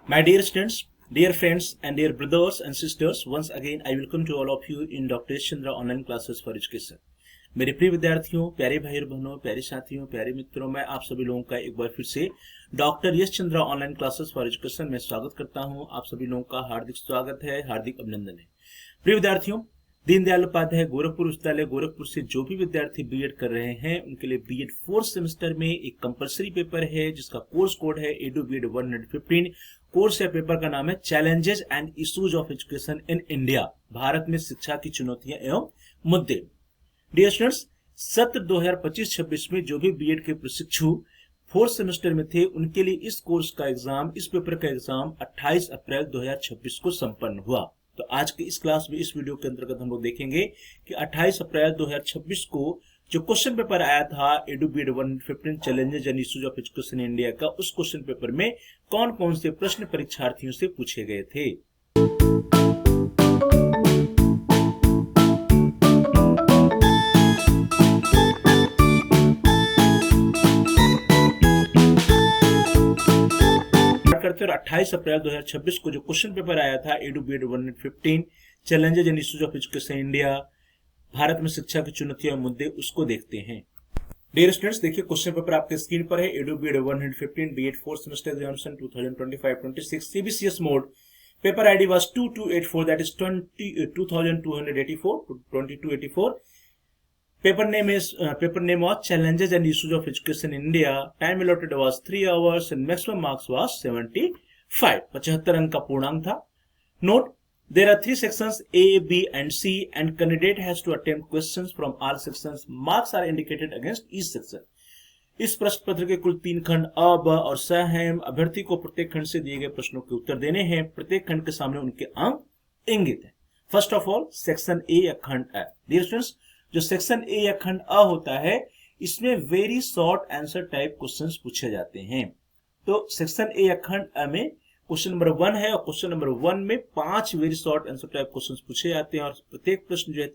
My dear students, dear friends, and dear brothers and sisters, once again I welcome to all of you in Dr. Yash Chandra online classes for education. मेरे प्रिय विद्यार्थियों, प्यारे भाई और बहनों, प्यारे साथियों, प्यारे मित्रों, मैं आप सभी लोगों का एक बार फिर से doctor Yash Chandra online classes for education में स्वागत करता हूं। आप सभी लोगों का हार्दिक स्वागत है, हार्दिक अभिनंदन है। प्रिय विद्यार्थियों, दीनदयाल उपाध्याय गोरखपुर विश्वविद्यालय गोरखपुर से जो भी विद्यार्थी बीएड कर रहे हैं उनके लिए बीएड 4th सेमेस्टर में एक कंपलसरी पेपर है जिसका कोर्स कोड है एडू बीएड 115। कोर्स या पेपर का नाम है challenges and issues of education in India, Bharat में शिक्षा की चुनौतियां एवं मुद्दे। डियर स्टूडेंट्स, सत्र 2025-26 में जो भी बीएड के प्रशिक्षु 4th सेमेस्टर में थे उनके लिए इस कोर्स का एग्जाम, इस पेपर का एग्जाम 28 अप्रैल 2026 को संपन्न हुआ। तो आज के इस क्लास में, इस वीडियो के अंतर्गत हम लोग देखेंगे कि 28 अप्रैल 2026 को जो क्वेश्चन पेपर आया था EDU BEd 115 challenges and issues of education in India का, उस क्वेश्चन पेपर में कौन कौन से प्रश्न परीक्षार्थियों से पूछे गए थे। करते और 28 अप्रैल 2026 को जो क्वेश्चन पेपर आया था EDU BEd 115 challenges and issues of education India, Bharat में शिक्षा की चुनौतियां और मुद्दे, उसको देखते हैं। डियर स्टूडेंट्स, देखिए क्वेश्चन पेपर आपके स्क्रीन पर है। EDU BEd 115 BEd 4th semester examination 2025-26 CBCS mode. Paper ID was 2284, that is 2284 2284। Paper name was Challenges and Issues of Education in India. Time allotted was 3 hours and maximum marks was 75. 75 अंक का पूर्णांक था। Note, there are 3 sections A, B and C and candidate has to attempt questions from all sections. Marks are indicated against each section. इस प्रश्न पत्र के कुल 3 खंड अ, ब और स हैं। अभ्यर्थी को प्रत्येक खंड से दिए गए प्रश्नों के उत्तर देने हैं। प्रत्येक खंड के सामने उनके अंक इंगित है। First of all section A या खंड अ। डियर स्टूडेंट्स, जो सेक्शन ए या खंड अ होता है इसमें very short answer type questions पूछे जाते हैं। तो सेक्शन ए या खंड अ में क्वेश्चन नंबर 1 है और क्वेश्चन नंबर 1 में 5 very short answer type questions पूछे जाते हैं और प्रत्येक प्रश्न जो है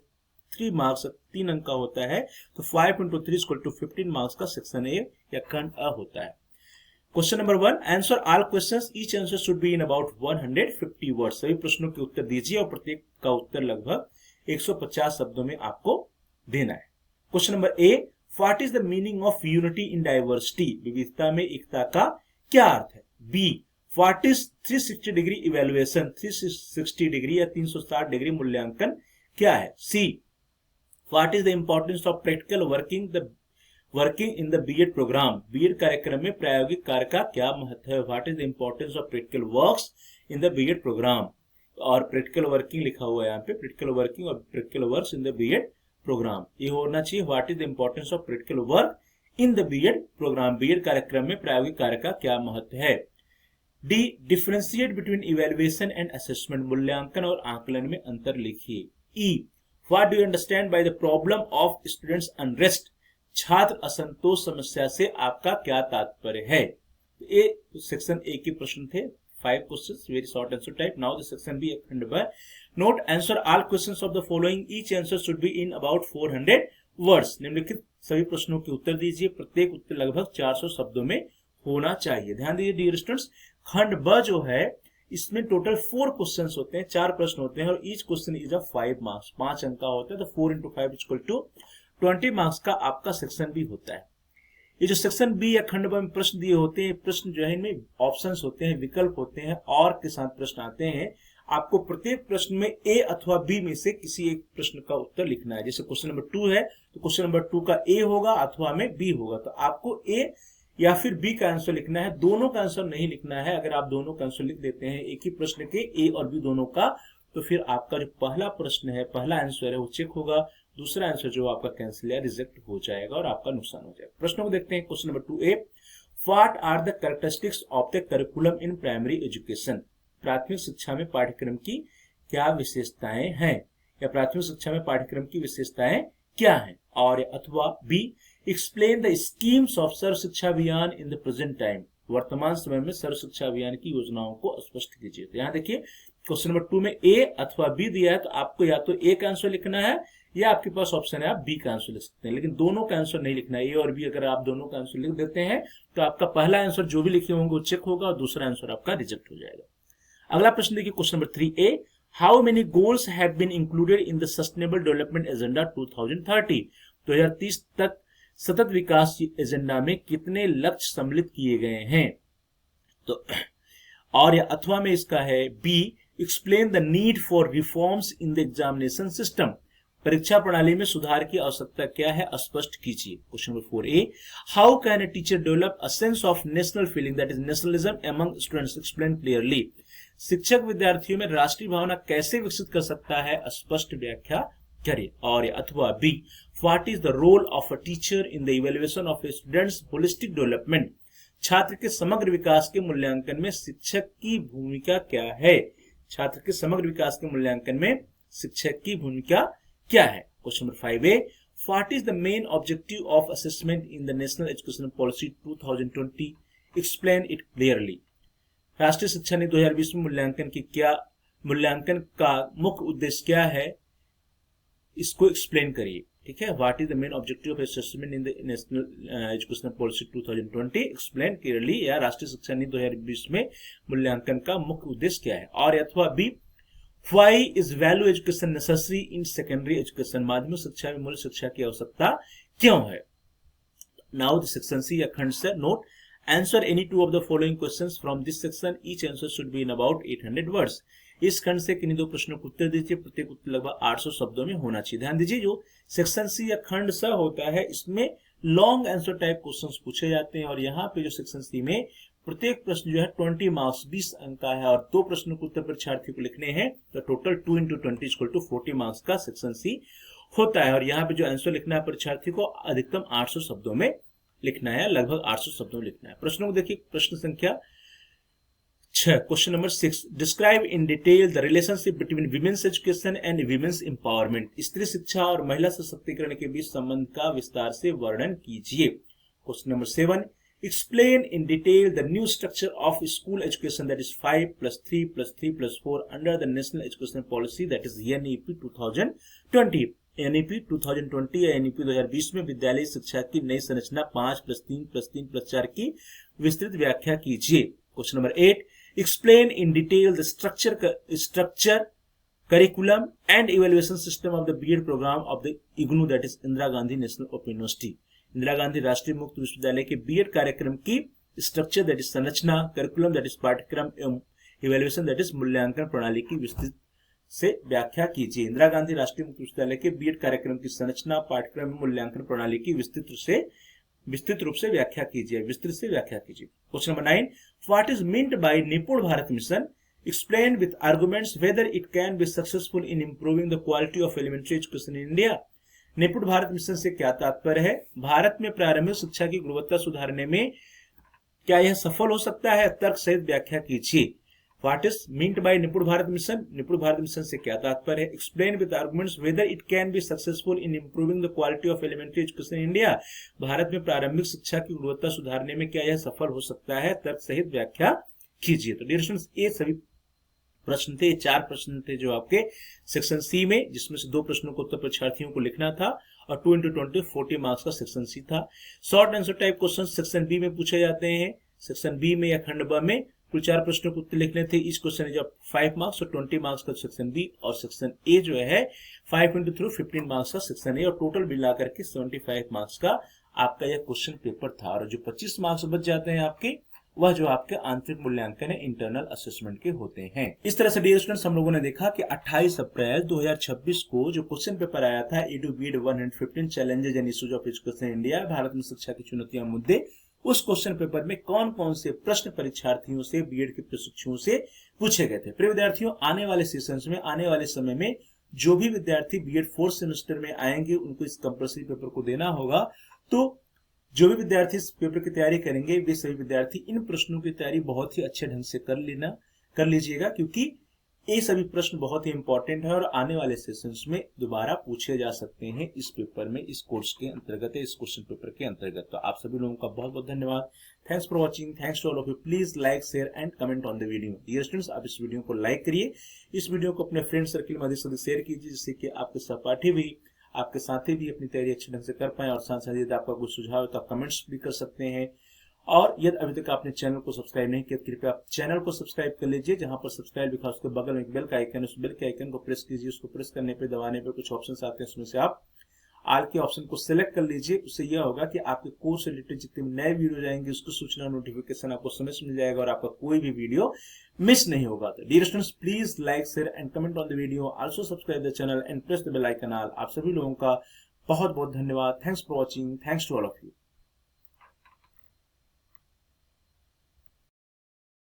3 मार्क्स 3 अंक का होता है। तो 5 × 3 = 15 मार्क्स का सेक्शन ए या खंड अ होता है। Question number 1, answer all questions, each answer should be in about 150 words. सभी प्रश्नों के उत्तर दीजिए और प्रत्येक का उत्तर लगभग 150 शब्दों में आपको देना है। Question number A, what is the meaning of unity in diversity? विविधता में एकता का क्या अर्थ है? B, what is 360 degree evaluation? 360 degree या 360 डिग्री मूल्यांकन क्या है? C, what is the importance of practical working in the BEd programme? BEd कार्यक्रम में प्रायोगिक कार्य का क्या महत्व है? What is the importance of practical works in the BEd programme? और प्रैक्टिकल वर्किंग लिखा हुआ है यहाँ पे, प्रैक्टिकल वर्किंग और practical works in the BEd programme. ये होना चाहिए what is the importance of practical work in the BEd programme? BEd कार्यक्रम में प्रायोगिक कार्य का क्या महत्व है? D, differentiate between evaluation and assessment? मूल्यांकन और आकलन में अंतर लिखिए। E, what do you understand by the problem of students unrest? छात्र असंतोष समस्या से आपका क्या तात्पर्य है? ये सेक्शन ए के प्रश्न थे, 5 questions, very short answer type. Now the section B, खंड ब। Note, answer all questions of the following. Each answer should be in about 400 words. निम्नलिखित सभी प्रश्नों के उत्तर दीजिए। प्रत्येक उत्तर लगभग 400 शब्दों में होना चाहिए। ध्यान दीजिए डियर स्टूडेंट्स, खंड ब जो है इसमें टोटल 4 क्वेश्चंस होते हैं, 4 प्रश्न होते हैं और each question is a 5 marks, 5 अंक का होता है। तो 4 × 5 = 20 मार्क्स का आपका सेक्शन बी होता है। ये जो सेक्शन बी या खंड ब में प्रश्न दिए होते हैं, प्रश्न जो है इनमें ऑप्शंस होते हैं, विकल्प होते हैं और के साथ प्रश्न आते हैं। आपको प्रत्येक प्रश्न में ए अथवा बी में से किसी एक प्रश्न का उत्तर लिखना है। जैसे क्वेश्चन नंबर 2 है तो क्वेश्चन नंबर 2 का ए होगा अथवा में बी होगा। तो आपको ए या फिर बी का आंसर लिखना है, दोनों का आंसर नहीं लिखना है। अगर आप दोनों का आंसर लिख देते हैं एक ही प्रश्न के ए और बी दोनों का, तो फिर आपका जो पहला प्रश्न है, पहला आंसर है वो चेक होगा, दूसरा आंसर जो आपका कैंसिल या रिजेक्ट हो जाएगा और आपका नुकसान हो जाएगा। प्रश्नों को देखते हैं। Question number 2A, what are the characteristics of the curriculum in primary education? प्राथमिक शिक्षा में पाठ्यक्रम की क्या विशेषताएं हैं या प्राथमिक शिक्षा में पाठ्यक्रम की विशेषताएं क्या हैं? और अथवा B, explain the schemes of Sarva Shiksha Abhiyan in the present time? वर्तमान समय में सर्व शिक्षा अभियान की योजनाओं को स्पष्ट कीजिए। तो यहाँ देखिए क्वेश्चन नंबर 2 में ए अथवा बी दिया है, तो आपको या तो ए का आंसर लिखना है या आपके पास ऑप्शन है आप बी का आंसर लिख सकते हैं, लेकिन दोनों का आंसर नहीं लिखना है। ए और बी अगर आप दोनों का आंसर लिख देते हैं तो आपका पहला आंसर जो भी लिखे होंगे वो चेक होगा और दूसरा आंसर आपका रिजेक्ट हो जाएगा। अगला प्रश्न देखिए, question number 3A, how many goals have been included in the sustainable development agenda 2030? 2030 तक सतत विकास एजेंडा में कितने लक्ष्य सम्मिलित किए गए हैं? तो और या अथवा में इसका है B, explain the need for reforms in the examination system. परीक्षा प्रणाली में सुधार की आवश्यकता क्या है, स्पष्ट कीजिए। Question number 4A, how can a teacher develop a sense of national feeling that is nationalism among students, explain clearly. शिक्षक विद्यार्थियों में राष्ट्रीय भावना कैसे विकसित कर सकता है, स्पष्ट व्याख्या करिए। और अथवा B, what is the role of a teacher in the evaluation of a students holistic development. छात्र के समग्र विकास के मूल्यांकन में शिक्षक की भूमिका क्या है? छात्र के समग्र विकास के मूल्यांकन में शिक्षक की भूमिका क्या है? Question number 5A, what is the main objective of assessment in the national education policy 2020, explain it clearly. राष्ट्रीय शिक्षा नीति 2020 में मूल्यांकन का मुख्य उद्देश्य क्या है, इसको एक्सप्लेन करिए। ठीक है, what is the main objective of assessment in the national education policy 2020, explain clearly, या राष्ट्रीय शिक्षा नीति 2020 में मूल्यांकन का मुख्य उद्देश्य क्या है? और अथवा B, Why is value education necessary in secondary education? माध्यमिक शिक्षा में मूल शिक्षा की आवश्यकता क्यों है? Now the section C या खंड से note, answer any two of the following questions from this section. Each answer should be in about 800 words. इस खंड से किन्हीं दो प्रश्नों को उत्तर दीजिए, प्रत्येक उत्तर लगभग 800 शब्दों में होना चाहिए। ध्यान दीजिए, जो सेक्शन सी या खंड स होता है इसमें लॉन्ग आंसर टाइप क्वेश्चंस पूछे जाते हैं, और यहाँ पे जो सेक्शन सी में प्रत्येक प्रश्न जो है 20 मार्क्स 20 अंक का है, और दो प्रश्नों को उत्तर परीक्षार्थी को लिखने हैं, तो टोटल 2 × 20 = 40 मार्क्स का सेक्शन सी होता है। और यहाँ पे जो आंसर लिखना है परीक्षार्थी को अधिकतम 800 शब्दों में लिखना है, लगभग 800 शब्दों में लिखना है। प्रश्नों को देखिए, प्रश्न संख्या 6, question number 6, describe in detail the relationship between women's education and women's empowerment. स्त्री शिक्षा और महिला सशक्तिकरण के बीच संबंध का विस्तार से वर्णन कीजिए। Question number 7, explain in detail the new structure of school education, that is 5+3+3+4 under the national education policy, that is NEP 2020। NEP 2020 या NEP 2020 में विद्यालय शिक्षा की नई संरचना 5+3+3+4 की विस्तृत व्याख्या कीजिए। Question number 8, explain in detail the structure curriculum and evaluation system of the B.Ed program of the IGNOU, that is Indira Gandhi national open university. Indira Gandhi राष्ट्रीय मुक्त विश्वविद्यालय के बीएड कार्यक्रम की स्ट्रक्चर, दैट इज संरचना, करिकुलम दैट इज पाठ्यक्रम, एवं इवैल्यूएशन दैट इज मूल्यांकन प्रणाली की विस्तृत से व्याख्या कीजिए। इंदिरा गांधी राष्ट्रीय मुक्त विश्वविद्यालय के बीएड कार्यक्रम की संरचना, पाठ्यक्रम, मूल्यांकन प्रणाली की विस्तृत रूप से व्याख्या कीजिए, विस्तृत से व्याख्या कीजिए। Question number 9, what is meant by Nipun Bharat mission, explain with arguments whether it can be successful in improving the quality of elementary education in India. Nipun Bharat mission से क्या तात्पर्य है? भारत में प्रारंभिक शिक्षा की गुणवत्ता सुधारने में क्या यह सफल हो सकता है? तर्क सहित व्याख्या कीजिए। What is meant by Nipun Bharat mission, निपुण भारत मिशन से क्या तात्पर्य है? Explain with arguments whether it can be successful in improving the quality of elementary education in India. Bharat में प्रारंभिक शिक्षा की गुणवत्ता सुधारने में क्या यह सफल हो सकता है? तर्क सहित व्याख्या कीजिए। तो डियर स्टूडेंट्स, ये सभी प्रश्न थे, 4 प्रश्न थे जो आपके सेक्शन सी में, जिसमें से 2 प्रश्नों को उत्तर परीक्षार्थियों को लिखना था, और 2 × 20 40 मार्क्स का सेक्शन सी था। Short answer type question section B में पूछे जाते हैं। सेक्शन बी में या खंड ब में कुल 4 प्रश्नों को उत्तर लिखने थे। इस क्वेश्चन है जब 5 मार्क्स और 20 मार्क्स का सेक्शन बी, और सेक्शन ए जो है 5 × 3 15 मार्क्स का सेक्शन ए, और टोटल मिलाकर के 75 मार्क्स का आपका यह क्वेश्चन पेपर था। और जो 25 मार्क्स बच जाते हैं आपके, वह जो आपके आंतरिक मूल्यांकन है, इंटरनल असेसमेंट के होते हैं। इस तरह से डियर स्टूडेंट्स, हम लोगों ने देखा कि 28 अप्रैल 2026 को जो क्वेश्चन पेपर आया था EDU B.Ed 115 challenges and issues of education India, Bharat में शिक्षा की चुनौतियां मुद्दे, उस क्वेश्चन पेपर में कौन कौन से प्रश्न परीक्षार्थियों से, बीएड के प्रशिक्षुओं से पूछे गए थे। प्रिय विद्यार्थियों, आने वाले सेशंस में, आने वाले समय में जो भी विद्यार्थी बीएड 4th सेमेस्टर में आएंगे उनको इस कंपल्सरी पेपर को देना होगा। तो जो भी विद्यार्थी इस पेपर की तैयारी करेंगे, वे सभी विद्यार्थी इन प्रश्नों की तैयारी बहुत ही अच्छे ढंग से कर लीजिएगा, क्योंकि ये सभी प्रश्न बहुत ही इंपॉर्टेंट है और आने वाले सेशंस में दोबारा पूछे जा सकते हैं इस पेपर में, इस कोर्स के अंतर्गत, इस क्वेश्चन पेपर के अंतर्गत। तो आप सभी लोगों का बहुत बहुत धन्यवाद। Thanks for watching, thanks to all of you. Please like, share and comment on the video. Dear students, आप इस वीडियो को लाइक करिए, इस वीडियो को अपने फ्रेंड सर्किल में अधिक से अधिक शेयर कीजिए, जिससे कि आपके सहपाठी भी आपके साथी भी अपनी तैयारी अच्छी ढंग से कर पाएं। और साथ साथ यदि आपका कोई सुझाव है तो आप कमेंट्स भी कर सकते हैं। और यदि अभी तक आपने चैनल को सब्सक्राइब नहीं किया, कृपया आप चैनल को सब्सक्राइब कर लीजिए। जहां पर सब्सक्राइब लिखा है उसके बगल में एक बेल का आइकन, उस बेल के आइकन को प्रेस कीजिए। उसको प्रेस करने पे, दबाने पे कुछ ऑप्शंस आते हैं, उसमें से आप आल के ऑप्शन को सिलेक्ट कर लीजिए। उससे यह होगा कि आपके कोर्स से रिलेटेड जितने नए वीडियो जाएंगे उसकी सूचना, नोटिफिकेशन आपको समय से मिल जाएगा और आपका कोई भी वीडियो मिस नहीं होगा। तो dear students, please like, share and comment on the video. Also subscribe the channel and press the bell icon all. आप सभी लोगों का बहुत बहुत धन्यवाद। Thanks for watching. Thanks to all of you.